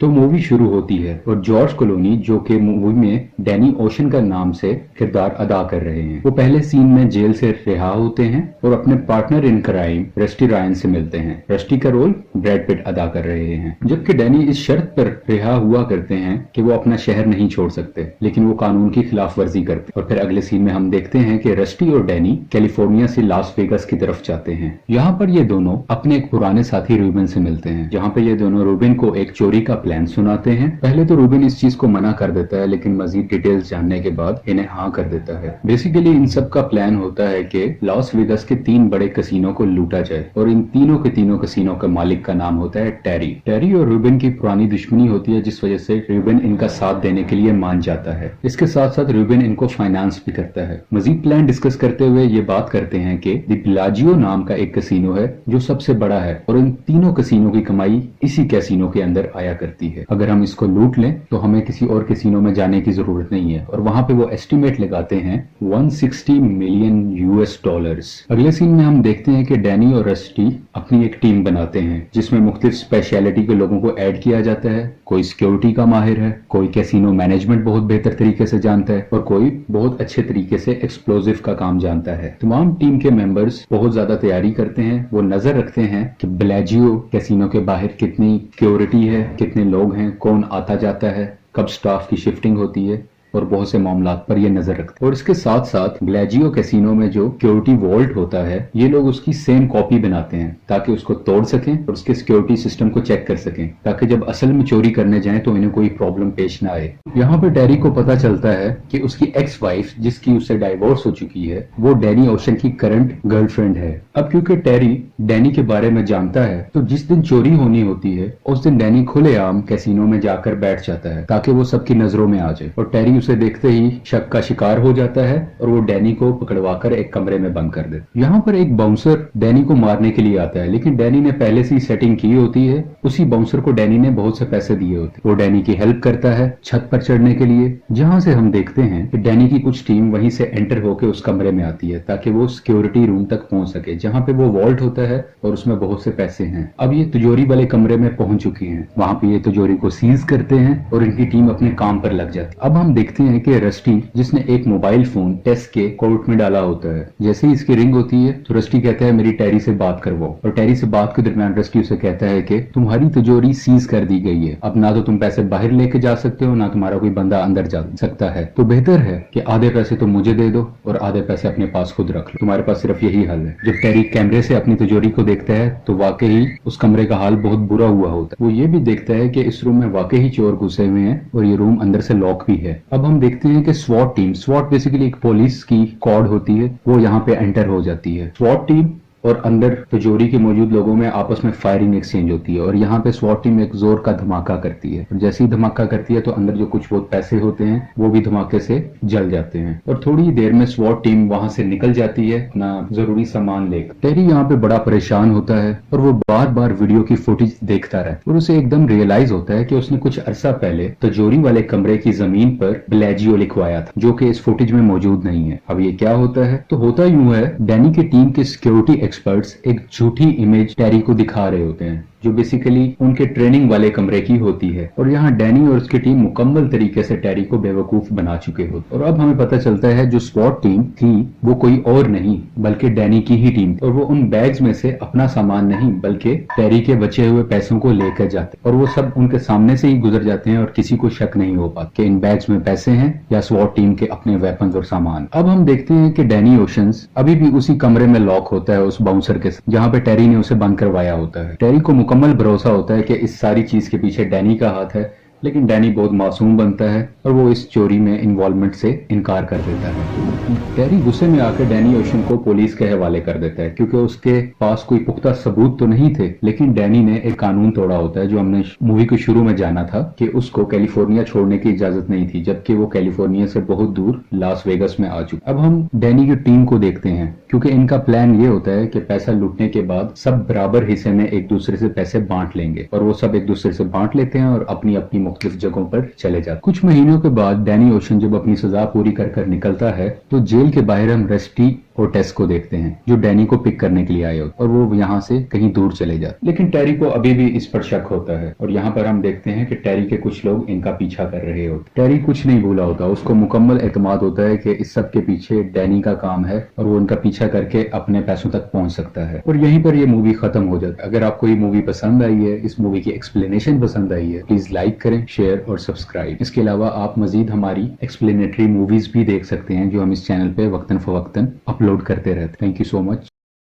तो मूवी शुरू होती है और जॉर्ज क्लूनी जो कि मूवी में डैनी ओशन का नाम से किरदार अदा कर रहे हैं, वो पहले सीन में जेल से रिहा होते हैं और अपने partner in crime rusty Ryan से मिलते हैं। रस्टी का रोल ब्रैड पिट अदा कर रहे हैं, जबकि डैनी इस शर्त पर रिहा हुआ करते हैं कि वो अपना शहर नहीं छोड़ सकते, लेकिन वो कानून की खिलाफ वर्जी करते। और फिर अगले सीन में हम देखते हैं कि रस्टी और डैनी कैलिफोर्निया से लास वेगास की तरफ जाते हैं। यहाँ पर ये दोनों अपने एक पुराने साथी रूबिन से मिलते हैं, जहाँ पे ये दोनों रूबिन को एक चोरी का प्लान सुनाते हैं। पहले तो रूबिन इस चीज को मना कर देता है, लेकिन मजीद डिटेल्स जानने के बाद इन्हें हाँ कर देता है। बेसिकली इन सब का प्लान होता है कि लॉस वेगास के 3 बड़े कसिनो को लूटा जाए और इन तीनों के तीनों कसिनो का मालिक का नाम होता है टेरी। टेरी और रूबिन की पुरानी दुश्मनी होती है, जिस वजह से रूबिन इनका साथ देने के लिए मान जाता है। इसके साथ साथ रूबिन इनको फाइनेंस भी करता है। मजीद प्लान डिस्कस करते हुए ये बात करते हैं कि द बिलाजियो नाम का एक कसिनो है जो सबसे बड़ा है और इन तीनों कसिनो की कमाई इसी कैसीनो के अंदर आया करती है। अगर हम इसको लूट लें तो हमें किसी और कैसीनो में जाने की जरूरत नहीं है। और वहां पे वो एस्टिमेट लगाते हैं 160 मिलियन यूएस डॉलर्स। अगले सीन में हम देखते हैं कि डैनी और रस्टी अपनी एक टीम बनाते हैं, जिसमें मुख्तलिफ स्पेशलिटी के लोगों को ऐड किया जाता है। कोई सिक्योरिटी का माहिर है, कोई कैसीनो मैनेजमेंट बहुत बेहतर तरीके से जानता है और कोई बहुत अच्छे तरीके से एक्सप्लोजिव का काम जानता है। तमाम टीम के मेंबर्स बहुत ज्यादा तैयारी करते हैं। वो नजर रखते हैं कि बिलाजियो कैसीनो के बाहर कितनी सिक्योरिटी है, कितने लोग हैं, कौन आता जाता है, कब स्टाफ की शिफ्टिंग होती है और बहुत से मामलात पर ये नजर रखते हैं। और इसके साथ साथ बिलाजियो कैसीनो में जो सिक्योरिटी वॉल्ट होता है, ये लोग उसकी सेम कॉपी बनाते हैं ताकि उसको तोड़ सकें और उसके सिक्योरिटी सिस्टम को चेक कर सकें, ताकि जब असल में चोरी करने जाएं तो इन्हें कोई प्रॉब्लम पेश ना आए। यहाँ पर टेरी को पता चलता है कि उसकी एक्स वाइफ, जिसकी उससे डाइवोर्स हो चुकी है, वो डैनी ओशन की करंट गर्लफ्रेंड है। अब क्योंकि टेरी डैनी के बारे में जानता है, तो जिस दिन चोरी होनी होती है उस दिन डैनी खुलेआम कैसीनो में जाकर बैठ जाता है ताकि वो सबकी नजरों में आ जाए। और टेरी उसे देखते ही शक का शिकार हो जाता है और वो डैनी को पकड़वाकर एक कमरे में बंद कर देता। यहाँ पर एक बाउंसर डैनी को मारने के लिए आता है, लेकिन डैनी ने पहले से ही सेटिंग की होती है। उसी बाउंसर को डैनी ने बहुत से पैसे दिए होते हैं। वो डैनी की हेल्प करता है छत पर चढ़ने के लिए, जहां से हम देखते हैं कि डैनी की कुछ टीम वहीं से एंटर होकर उस कमरे में आती है ताकि वो सिक्योरिटी रूम तक पहुंच सके, जहां पे वो वॉल्ट होता है और उसमें बहुत से पैसे हैं। अब ये तिजोरी वाले कमरे में पहुंच चुकी हैं। वहां पे ये तिजोरी को सीज करते हैं और इनकी टीम अपने काम पर लग जाती है। अब हम देखते हैं कि रस्टी, जिसने एक मोबाइल फोन टेस्ट के कोर्ट में डाला होता है, जैसे ही इसकी रिंग होती है तो रस्टी कहता है मेरी टेरी से बात करवाओ। और टेरी से बात के दरमियान रस्टी उसे कहता है कि तुम्हारी तिजोरी सीज कर दी गई है, अब ना तो तुम पैसे बाहर लेके जा सकते हो, ना तुम्हारा कोई बंदा अंदर जा सकता है, तो बेहतर है कि आधे पैसे तुम मुझे दे दो और आधे पैसे अपने पास खुद रख लो, तुम्हारे पास सिर्फ यही हल है। जब टेरी कैमरे से अपनी तिजोरी को देखता है तो वाकई उस कमरे का हाल बहुत बुरा हुआ होता है। वो ये भी देखता है कि इस रूम में वाकई ही चोर घुसे हुए हैं और ये रूम अंदर से लॉक भी है। अब हम देखते हैं कि स्वॉट टीम, स्वॉट बेसिकली एक पुलिस की स्क्वाड होती है, वो यहाँ पे एंटर हो जाती है। स्वॉट टीम और अंदर तिजोरी के मौजूद लोगों में आपस में फायरिंग एक्सचेंज होती है और यहाँ पे स्वॉट टीम एक जोर का धमाका करती है। और जैसे ही धमाका करती है तो अंदर जो कुछ बहुत पैसे होते हैं वो भी धमाके से जल जाते हैं और थोड़ी देर में स्वॉट टीम वहां से निकल जाती है अपना जरूरी सामान लेकर। टेरी यहाँ पे बड़ा परेशान होता है और वो बार बार वीडियो की फुटेज देखता रहा और उसे एकदम रियलाइज होता है कि उसने कुछ अरसा पहले तिजोरी वाले कमरे की जमीन पर बिलाजियो लिखवाया था, जो कि इस फुटेज में मौजूद नहीं है। अब ये क्या होता है, तो होता यूं है, डैनी की टीम के सिक्योरिटी एक्सपर्ट्स एक झूठी इमेज टेरी को दिखा रहे होते हैं जो बेसिकली उनके ट्रेनिंग वाले कमरे की होती है और यहाँ डैनी और उसकी टीम मुकम्मल तरीके से टेरी को बेवकूफ बना चुके होते। और अब हमें पता चलता है जो स्वॉट टीम थी वो कोई और नहीं बल्कि डैनी की ही टीम और वो उन बैग्स में से अपना सामान नहीं बल्कि टेरी के बचे हुए पैसों को लेकर जाते और वो सब उनके सामने से ही गुजर जाते हैं और किसी को शक नहीं हो पाता कि इन बैग्स में पैसे हैं या स्वॉट टीम के अपने वेपन्स और सामान। अब हम देखते हैं कि डैनी ओशंस अभी भी उसी कमरे में लॉक होता है उस बाउंसर के साथ जहाँ पे टेरी ने उसे बंद करवाया होता है। टेरी को मुकम्मल भरोसा होता है कि इस सारी चीज के पीछे डैनी का हाथ है, लेकिन डैनी बहुत मासूम बनता है और वो इस चोरी में इन्वॉल्वमेंट से इनकार कर देता है। टेरी गुस्से में आकर डैनी ओशन को पुलिस के हवाले कर देता है क्योंकि उसके पास कोई पुख्ता सबूत तो नहीं थे, लेकिन डैनी ने एक कानून तोड़ा होता है जो हमने मूवी के शुरू में जाना था कि उसको कैलिफोर्निया छोड़ने की इजाजत नहीं थी, जबकि वो कैलिफोर्निया से बहुत दूर लास वेगस में आ चुका। अब हम डैनी की टीम को देखते हैं क्योंकि इनका प्लान ये होता है कि पैसा लूटने के बाद सब बराबर हिस्से में एक दूसरे से पैसे बांट लेंगे और वो सब एक दूसरे से बांट लेते हैं और अपनी अपनी मुख्तलिफ जगहों पर चले जाते। कुछ महीनों के बाद डैनी ओशन जब अपनी सजा पूरी कर निकलता है तो जेल के बाहर हम रस्टी और टेस को देखते हैं जो डैनी को पिक करने के लिए आए होते और वो यहाँ से कहीं दूर चले जाते। लेकिन टेरी को अभी भी इस पर शक होता है और यहाँ पर हम देखते हैं कि टेरी के कुछ लोग इनका पीछा कर रहे होते। टेरी कुछ नहीं भूला होता, उसको मुकम्मल एतमाद होता है कि इस सब के पीछे डैनी का काम है और वो उनका पीछा करके अपने पैसों तक पहुंच सकता है। और यहीं पर ये मूवी खत्म हो जाती है। अगर आपको ये मूवी पसंद आई है, इस मूवी की एक्सप्लेनेशन पसंद आई है, प्लीज लाइक करें, शेयर और सब्सक्राइब। इसके अलावा आप मजीद हमारी एक्सप्लेनेटरी मूवीज भी देख सकते हैं जो हम इस चैनल पे वक्तन फवक्तन अपलोड करते रहते हैं। Thank you so much.